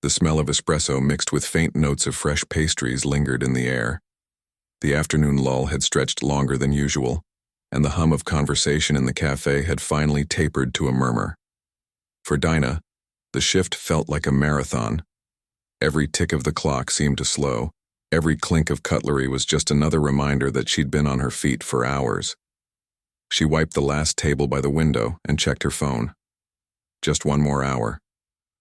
The smell of espresso mixed with faint notes of fresh pastries lingered in the air. The afternoon lull had stretched longer than usual, and the hum of conversation in the cafe had finally tapered to a murmur. For Dinah, the shift felt like a marathon. Every tick of the clock seemed to slow. Every clink of cutlery was just another reminder that she'd been on her feet for hours. She wiped the last table by the window and checked her phone. Just one more hour.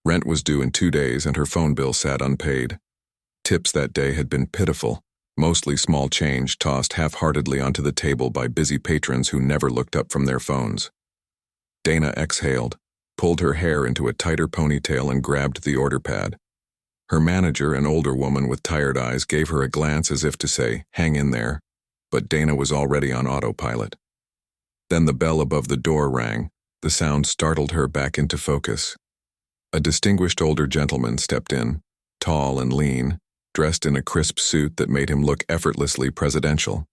Rent was due in 2 days and her phone bill sat unpaid. Tips that day had been pitiful, mostly small change tossed half-heartedly onto the table by busy patrons who never looked up from their phones. Dana exhaled, pulled her hair into a tighter ponytail and grabbed the order pad. Her manager, an older woman with tired eyes, gave her a glance as if to say, "Hang in there," but Dana was already on autopilot. Then the bell above the door rang. The sound startled her back into focus. A distinguished older gentleman stepped in, tall and lean, dressed in a crisp suit that made him look effortlessly presidential.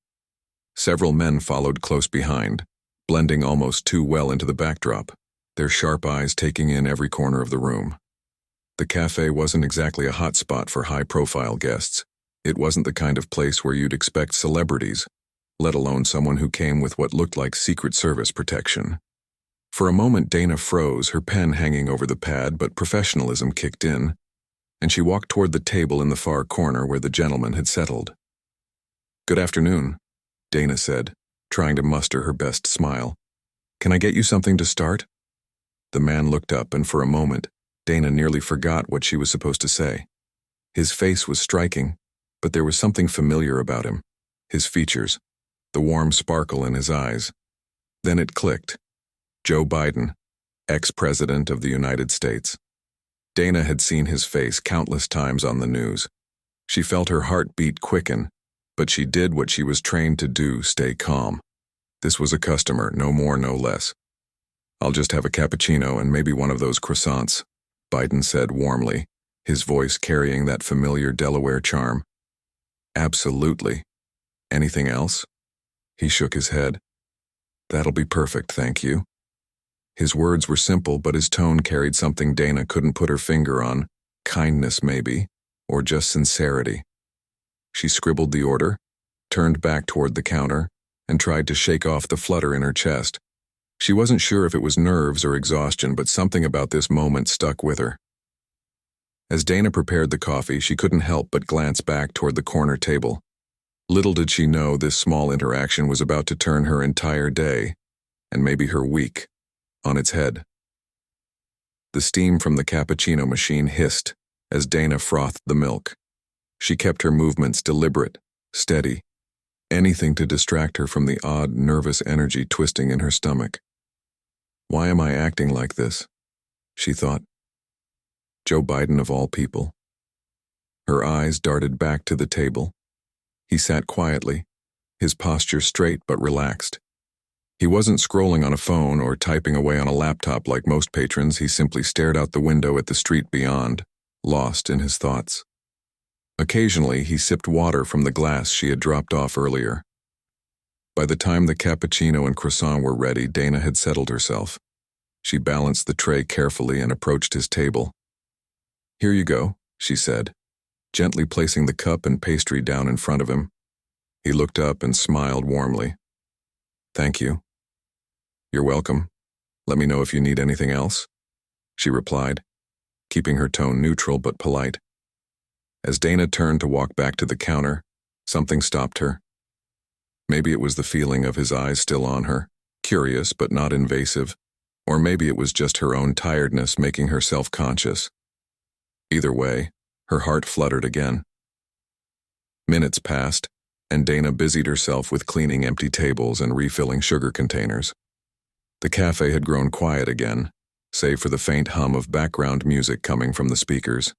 Several men followed close behind, blending almost too well into the backdrop, their sharp eyes taking in every corner of the room. The cafe wasn't exactly a hot spot for high-profile guests. It wasn't the kind of place where you'd expect celebrities, let alone someone who came with what looked like Secret Service protection. For a moment Dana froze, her pen hanging over the pad, but professionalism kicked in, and she walked toward the table in the far corner where the gentleman had settled. "Good afternoon," Dana said, trying to muster her best smile. "Can I get you something to start?" The man looked up, and for a moment, Dana nearly forgot what she was supposed to say. His face was striking, but there was something familiar about him. His features, the warm sparkle in his eyes. Then it clicked. Joe Biden, ex-president of the United States. Dana had seen his face countless times on the news. She felt her heartbeat quicken, but she did what she was trained to do, stay calm. This was a customer, no more, no less. "I'll just have a cappuccino and maybe one of those croissants," Biden said warmly, his voice carrying that familiar Delaware charm. "Absolutely. Anything else?" He shook his head. "That'll be perfect, thank you." His words were simple, but his tone carried something Dana couldn't put her finger on, kindness maybe, or just sincerity. She scribbled the order, turned back toward the counter, and tried to shake off the flutter in her chest. She wasn't sure if it was nerves or exhaustion, but something about this moment stuck with her. As Dana prepared the coffee, she couldn't help but glance back toward the corner table. Little did she know this small interaction was about to turn her entire day, and maybe her week, on its head. The steam from the cappuccino machine hissed as Dana frothed the milk. She kept her movements deliberate, steady, anything to distract her from the odd, nervous energy twisting in her stomach. "Why am I acting like this?" she thought. Joe Biden of all people. Her eyes darted back to the table. He sat quietly, his posture straight but relaxed. He wasn't scrolling on a phone or typing away on a laptop like most patrons. He simply stared out the window at the street beyond, lost in his thoughts. Occasionally, he sipped water from the glass she had dropped off earlier. By the time the cappuccino and croissant were ready, Dana had settled herself. She balanced the tray carefully and approached his table. "Here you go," she said, gently placing the cup and pastry down in front of him. He looked up and smiled warmly. "Thank you." "You're welcome. Let me know if you need anything else," she replied, keeping her tone neutral but polite. As Dana turned to walk back to the counter, something stopped her. Maybe it was the feeling of his eyes still on her, curious but not invasive, or maybe it was just her own tiredness making her self-conscious. Either way, her heart fluttered again. Minutes passed, and Dana busied herself with cleaning empty tables and refilling sugar containers. The cafe had grown quiet again, save for the faint hum of background music coming from the speakers.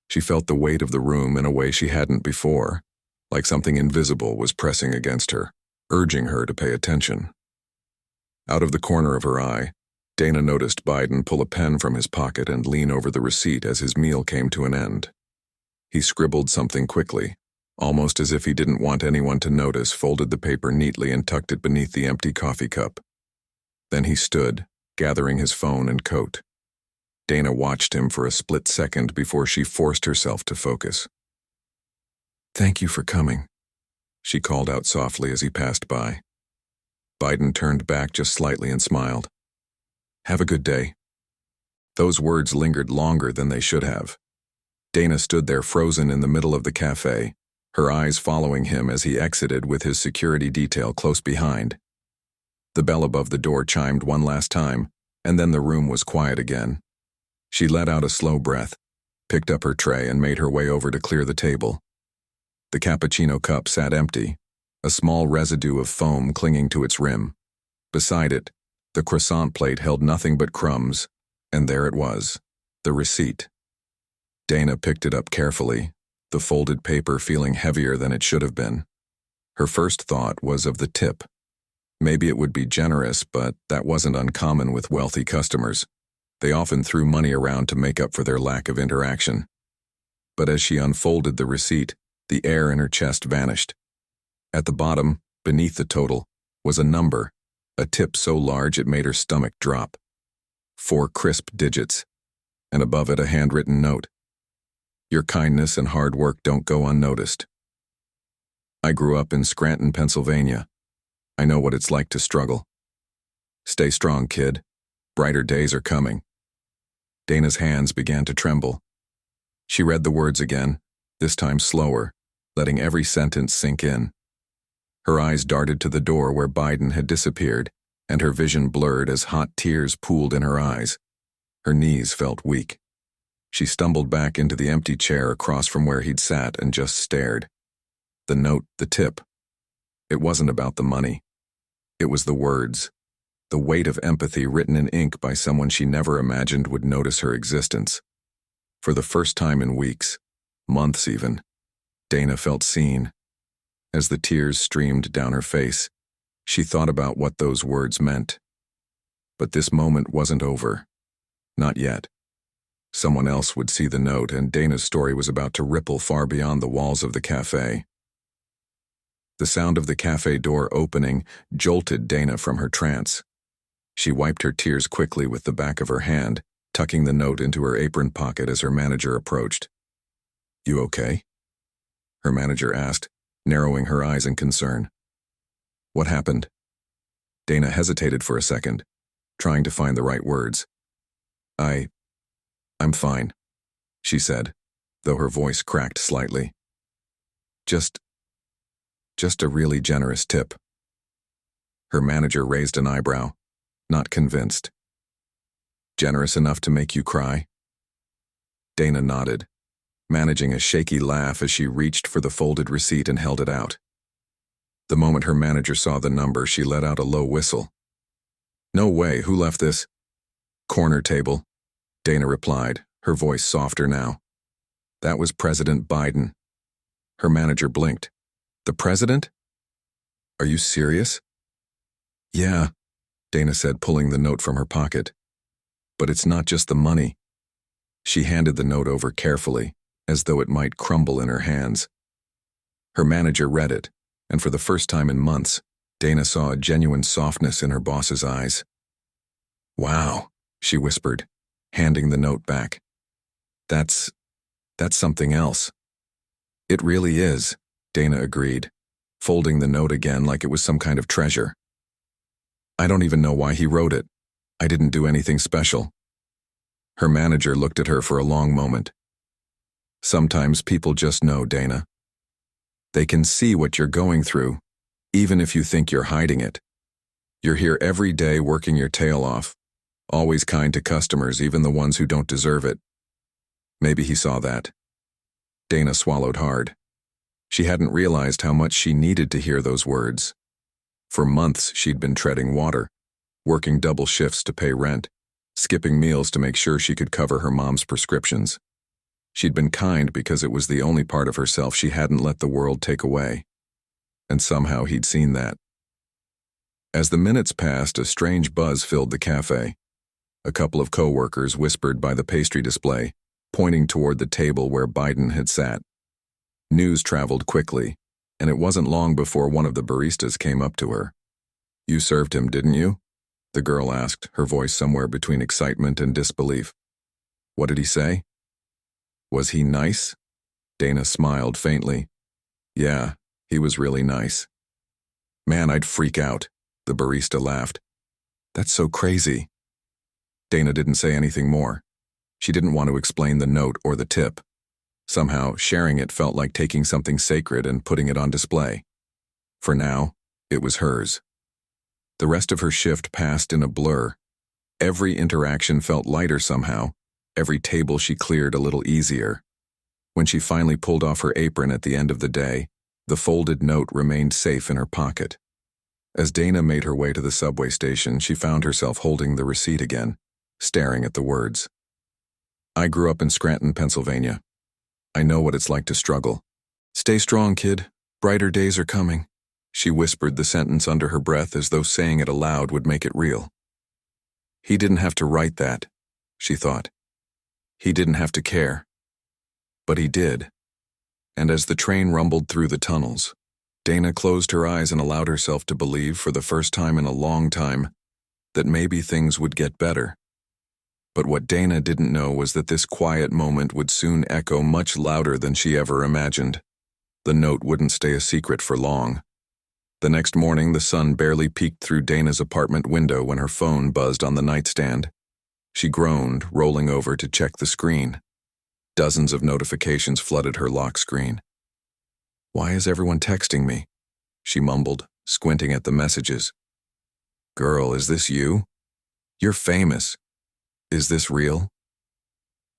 She felt the weight of the room in a way she hadn't before, like something invisible was pressing against her, urging her to pay attention. Out of the corner of her eye, Dana noticed Biden pull a pen from his pocket and lean over the receipt as his meal came to an end. He scribbled something quickly, almost as if he didn't want anyone to notice, folded the paper neatly and tucked it beneath the empty coffee cup. Then he stood, gathering his phone and coat. Dana watched him for a split second before she forced herself to focus. "Thank you for coming," she called out softly as he passed by. Biden turned back just slightly and smiled. "Have a good day." Those words lingered longer than they should have. Dana stood there frozen in the middle of the cafe, her eyes following him as he exited with his security detail close behind. The bell above the door chimed one last time, and then the room was quiet again. She let out a slow breath, picked up her tray and made her way over to clear the table. The cappuccino cup sat empty, a small residue of foam clinging to its rim. Beside it, the croissant plate held nothing but crumbs, and there it was, the receipt. Dana picked it up carefully, the folded paper feeling heavier than it should have been. Her first thought was of the tip. Maybe it would be generous, but that wasn't uncommon with wealthy customers. They often threw money around to make up for their lack of interaction. But as she unfolded the receipt, the air in her chest vanished. At the bottom, beneath the total, was a number, a tip so large it made her stomach drop. 4 crisp digits, and above it a handwritten note. "Your kindness and hard work don't go unnoticed. I grew up in Scranton, Pennsylvania. I know what it's like to struggle. Stay strong, kid. Brighter days are coming." Dana's hands began to tremble. She read the words again, this time slower, letting every sentence sink in. Her eyes darted to the door where Biden had disappeared, and her vision blurred as hot tears pooled in her eyes. Her knees felt weak. She stumbled back into the empty chair across from where he'd sat and just stared. The note, the tip. It wasn't about the money. It was the words, the weight of empathy written in ink by someone she never imagined would notice her existence. For the first time in weeks, months even, Dana felt seen. As the tears streamed down her face, she thought about what those words meant. But this moment wasn't over. Not yet. Someone else would see the note, and Dana's story was about to ripple far beyond the walls of the cafe. The sound of the cafe door opening jolted Dana from her trance. She wiped her tears quickly with the back of her hand, tucking the note into her apron pocket as her manager approached. "You okay?" her manager asked, narrowing her eyes in concern. "What happened?" Dana hesitated for a second, trying to find the right words. I'm fine," she said, though her voice cracked slightly. Just a really generous tip." Her manager raised an eyebrow, not convinced. "Generous enough to make you cry?" Dana nodded, managing a shaky laugh as she reached for the folded receipt and held it out. The moment her manager saw the number, she let out a low whistle. "No way, who left this?" "Corner table," Dana replied, her voice softer now. "That was President Biden." Her manager blinked. "The president? Are you serious?" "Yeah," Dana said, pulling the note from her pocket. "But it's not just the money." She handed the note over carefully, as though it might crumble in her hands. Her manager read it, and for the first time in months, Dana saw a genuine softness in her boss's eyes. "Wow," she whispered, handing the note back. That's something else." "It really is," Dana agreed, folding the note again like it was some kind of treasure. "I don't even know why he wrote it. I didn't do anything special." Her manager looked at her for a long moment. "Sometimes people just know, Dana. They can see what you're going through, even if you think you're hiding it. You're here every day working your tail off, always kind to customers, even the ones who don't deserve it." Maybe he saw that. Dana swallowed hard. She hadn't realized how much she needed to hear those words. For months she'd been treading water, working double shifts to pay rent, skipping meals to make sure she could cover her mom's prescriptions. She'd been kind because it was the only part of herself she hadn't let the world take away. And somehow he'd seen that. As the minutes passed, a strange buzz filled the cafe. A couple of co-workers whispered by the pastry display, pointing toward the table where Biden had sat. News traveled quickly, and it wasn't long before one of the baristas came up to her. "You served him, didn't you?" the girl asked, her voice somewhere between excitement and disbelief. What did he say? Was he nice? Dana smiled faintly. Yeah, he was really nice. Man, I'd freak out, the barista laughed. That's so crazy. Dana didn't say anything more. She didn't want to explain the note or the tip. Somehow, sharing it felt like taking something sacred and putting it on display. For now, it was hers. The rest of her shift passed in a blur. Every interaction felt lighter somehow, every table she cleared a little easier. When she finally pulled off her apron at the end of the day, the folded note remained safe in her pocket. As Dana made her way to the subway station, she found herself holding the receipt again, staring at the words. I grew up in Scranton, Pennsylvania. I know what it's like to struggle. Stay strong, kid. Brighter days are coming. She whispered the sentence under her breath as though saying it aloud would make it real. He didn't have to write that, she thought. He didn't have to care. But he did. And as the train rumbled through the tunnels, Dana closed her eyes and allowed herself to believe for the first time in a long time that maybe things would get better. But what Dana didn't know was that this quiet moment would soon echo much louder than she ever imagined. The note wouldn't stay a secret for long. The next morning, the sun barely peeked through Dana's apartment window when her phone buzzed on the nightstand. She groaned, rolling over to check the screen. Dozens of notifications flooded her lock screen. Why is everyone texting me? She mumbled, squinting at the messages. Girl, is this you? You're famous. Is this real?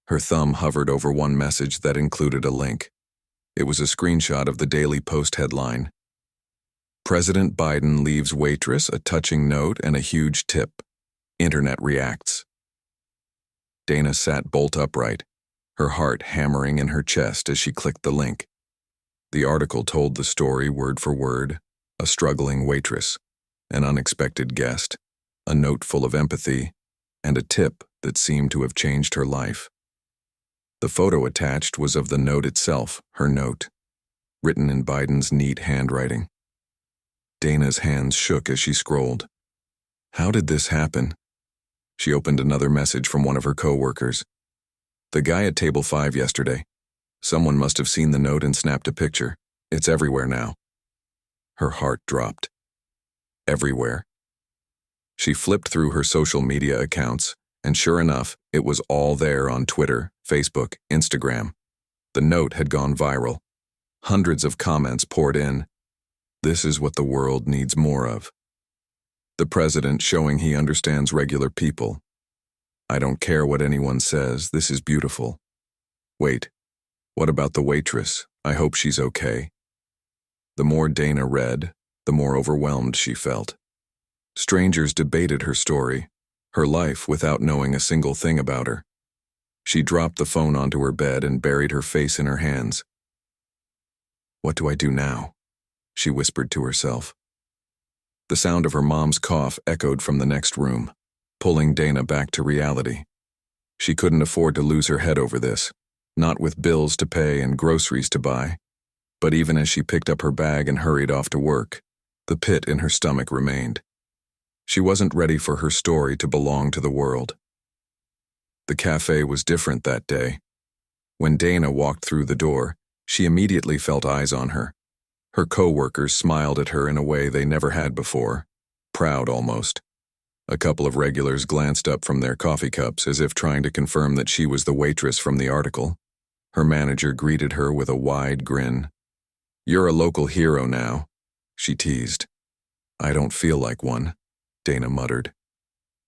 Her thumb hovered over one message that included a link. It was a screenshot of the Daily Post headline. President Biden leaves Waitress a touching note and a huge tip. Internet reacts. Dana sat bolt upright, her heart hammering in her chest as she clicked the link. The article told the story word for word: a struggling waitress, an unexpected guest, a note full of empathy, and a tip that seemed to have changed her life. The photo attached was of the note itself, her note, written in Biden's neat handwriting. Dana's hands shook as she scrolled. How did this happen? She opened another message from one of her co-workers. The guy at table 5 yesterday. Someone must have seen the note and snapped a picture. It's everywhere now. Her heart dropped. Everywhere. She flipped through her social media accounts, and sure enough, it was all there on Twitter, Facebook, Instagram. The note had gone viral. Hundreds of comments poured in. This is what the world needs more of. The president showing he understands regular people. I don't care what anyone says, this is beautiful. Wait, what about the waitress? I hope she's okay. The more Dana read, the more overwhelmed she felt. Strangers debated her story, her life without knowing a single thing about her. She dropped the phone onto her bed and buried her face in her hands. What do I do now? She whispered to herself. The sound of her mom's cough echoed from the next room, pulling Dana back to reality. She couldn't afford to lose her head over this, not with bills to pay and groceries to buy. But even as she picked up her bag and hurried off to work, the pit in her stomach remained. She wasn't ready for her story to belong to the world. The cafe was different that day. When Dana walked through the door, she immediately felt eyes on her. Her co-workers smiled at her in a way they never had before, proud almost. A couple of regulars glanced up from their coffee cups as if trying to confirm that she was the waitress from the article. Her manager greeted her with a wide grin. You're a local hero now, she teased. I don't feel like one, Dana muttered.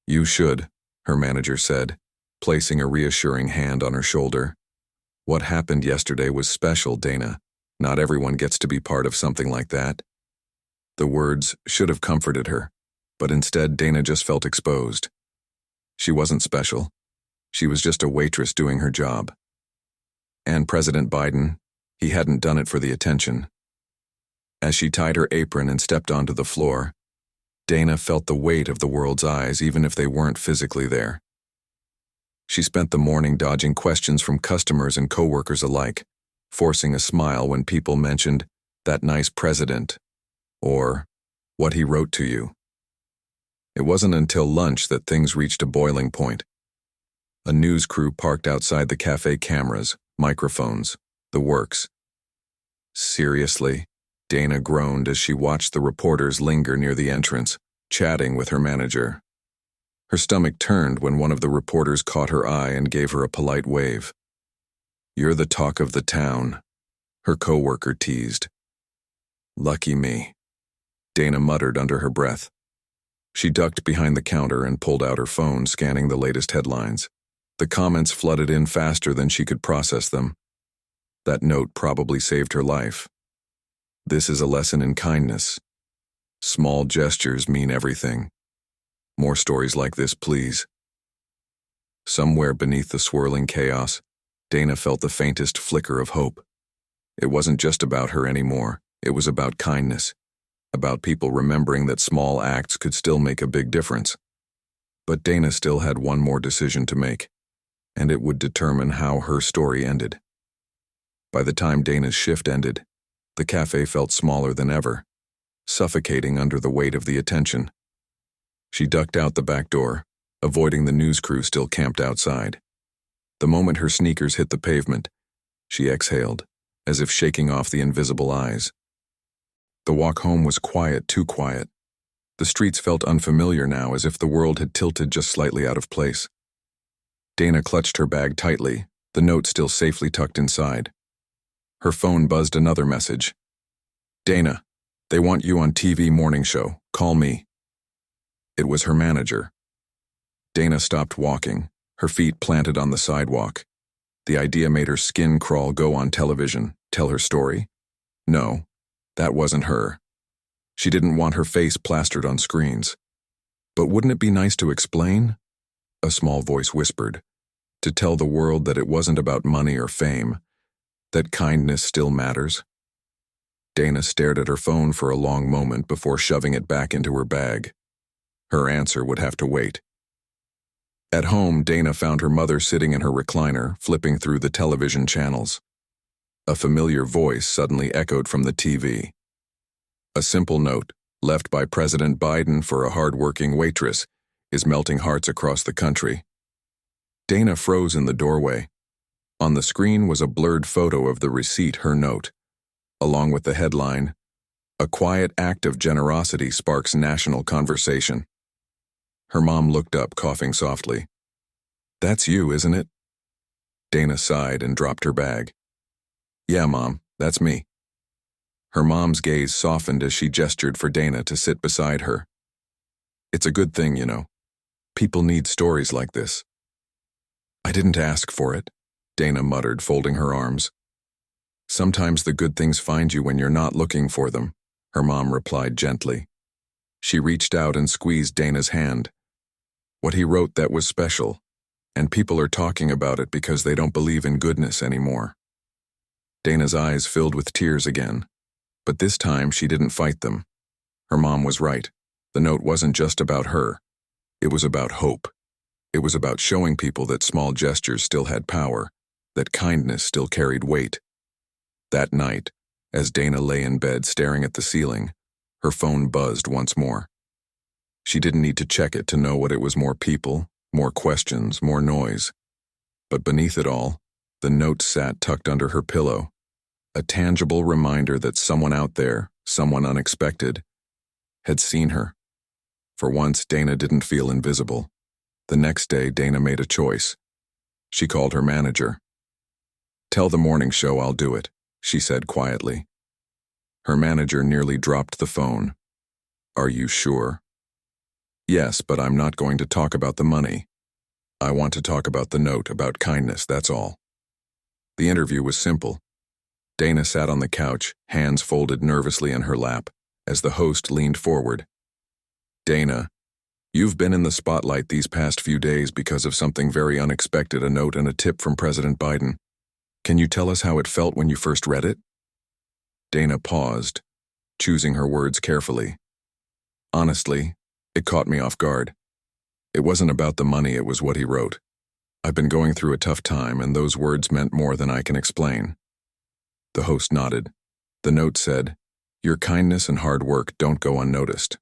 You should, her manager said, placing a reassuring hand on her shoulder. What happened yesterday was special, Dana. Not everyone gets to be part of something like that. The words should have comforted her, but instead Dana just felt exposed. She wasn't special. She was just a waitress doing her job. And President Biden, he hadn't done it for the attention. As she tied her apron and stepped onto the floor, Dana felt the weight of the world's eyes even if they weren't physically there. She spent the morning dodging questions from customers and coworkers alike, forcing a smile when people mentioned that nice president or what he wrote to you. It wasn't until lunch that things reached a boiling point. A news crew parked outside the cafe, cameras, microphones, the works. Seriously? Dana groaned as she watched the reporters linger near the entrance, chatting with her manager. Her stomach turned when one of the reporters caught her eye and gave her a polite wave. "You're the talk of the town," her coworker teased. "Lucky me," Dana muttered under her breath. She ducked behind the counter and pulled out her phone, scanning the latest headlines. The comments flooded in faster than she could process them. That note probably saved her life. This is a lesson in kindness. Small gestures mean everything. More stories like this, please. Somewhere beneath the swirling chaos, Dana felt the faintest flicker of hope. It wasn't just about her anymore. It was about kindness, about people remembering that small acts could still make a big difference. But Dana still had one more decision to make, and it would determine how her story ended. By the time Dana's shift ended, the cafe felt smaller than ever, suffocating under the weight of the attention. She ducked out the back door, avoiding the news crew still camped outside. The moment her sneakers hit the pavement, she exhaled, as if shaking off the invisible eyes. The walk home was quiet, too quiet. The streets felt unfamiliar now, as if the world had tilted just slightly out of place. Dana clutched her bag tightly, the note still safely tucked inside. Her phone buzzed another message. "Dana, they want you on TV morning show. Call me." It was her manager. Dana stopped walking, her feet planted on the sidewalk. The idea made her skin crawl. Go on television, tell her story? No, that wasn't her. She didn't want her face plastered on screens. But wouldn't it be nice to explain? A small voice whispered. To tell the world that it wasn't about money or fame, that kindness still matters. Dana stared at her phone for a long moment before shoving it back into her bag. Her answer would have to wait. At home, Dana found her mother sitting in her recliner, flipping through the television channels. A familiar voice suddenly echoed from the TV. A simple note, left by President Biden for a hard-working waitress, is melting hearts across the country. Dana froze in the doorway. On the screen was a blurred photo of the receipt, her note, along with the headline, "A quiet act of generosity sparks national conversation." Her mom looked up, coughing softly. "That's you, isn't it?" Dana sighed and dropped her bag. "Yeah, Mom, that's me." Her mom's gaze softened as she gestured for Dana to sit beside her. "It's a good thing, you know. People need stories like this." "I didn't ask for it," Dana muttered, folding her arms. "Sometimes the good things find you when you're not looking for them," her mom replied gently. She reached out and squeezed Dana's hand. "What he wrote, that was special, and people are talking about it because they don't believe in goodness anymore." Dana's eyes filled with tears again, but this time she didn't fight them. Her mom was right. The note wasn't just about her. It was about hope. It was about showing people that small gestures still had power, that kindness still carried weight. That night, as Dana lay in bed staring at the ceiling, her phone buzzed once more. She didn't need to check it to know what it was: more people, more questions, more noise. But beneath it all, the note sat tucked under her pillow, a tangible reminder that someone out there, someone unexpected, had seen her. For once, Dana didn't feel invisible. The next day, Dana made a choice. She called her manager. "Tell the morning show I'll do it," she said quietly. Her manager nearly dropped the phone. "Are you sure?" "Yes, but I'm not going to talk about the money. I want to talk about the note, about kindness, that's all." The interview was simple. Dana sat on the couch, hands folded nervously in her lap, as the host leaned forward. "Dana, you've been in the spotlight these past few days because of something very unexpected, a note and a tip from President Biden. Can you tell us how it felt when you first read it?" Dana paused, choosing her words carefully. "Honestly, it caught me off guard. It wasn't about the money, it was what he wrote. I've been going through a tough time, and those words meant more than I can explain." The host nodded. The note said, "Your kindness and hard work don't go unnoticed.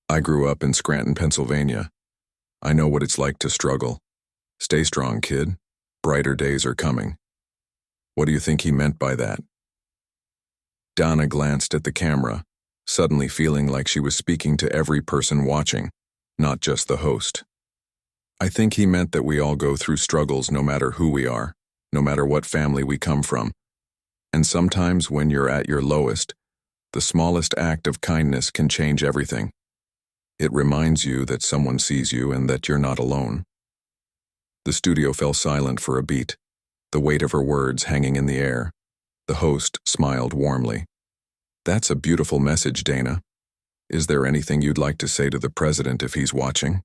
I grew up in Scranton, Pennsylvania. I know what it's like to struggle. Stay strong, kid. Brighter days are coming. What do you think he meant by that? Donna glanced at the camera, suddenly feeling like she was speaking to every person watching, not just the host. I think he meant that we all go through struggles no matter who we are, no matter what family we come from. And sometimes when you're at your lowest, the smallest act of kindness can change everything. It reminds you that someone sees you and that you're not alone. The studio fell silent for a beat, the weight of her words hanging in the air. The host smiled warmly. That's a beautiful message, Dana. Is there anything you'd like to say to the president if he's watching?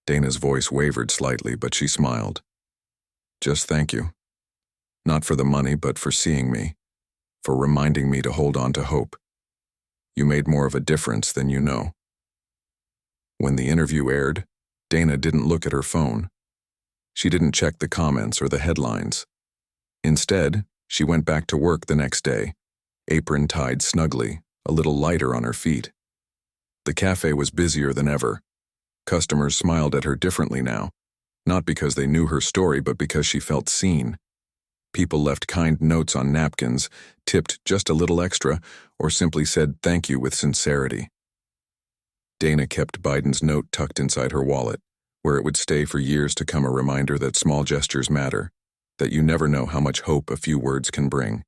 Dana's voice wavered slightly, but she smiled. Just thank you. Not for the money, but for seeing me, for reminding me to hold on to hope. You made more of a difference than you know. When the interview aired, Dana didn't look at her phone. She didn't check the comments or the headlines. Instead, she went back to work the next day, apron tied snugly, a little lighter on her feet. The cafe was busier than ever. Customers smiled at her differently now, not because they knew her story, but because she felt seen. People left kind notes on napkins, tipped just a little extra, or simply said thank you with sincerity. Dana kept Biden's note tucked inside her wallet, where it would stay for years to come, a reminder that small gestures matter, that you never know how much hope a few words can bring.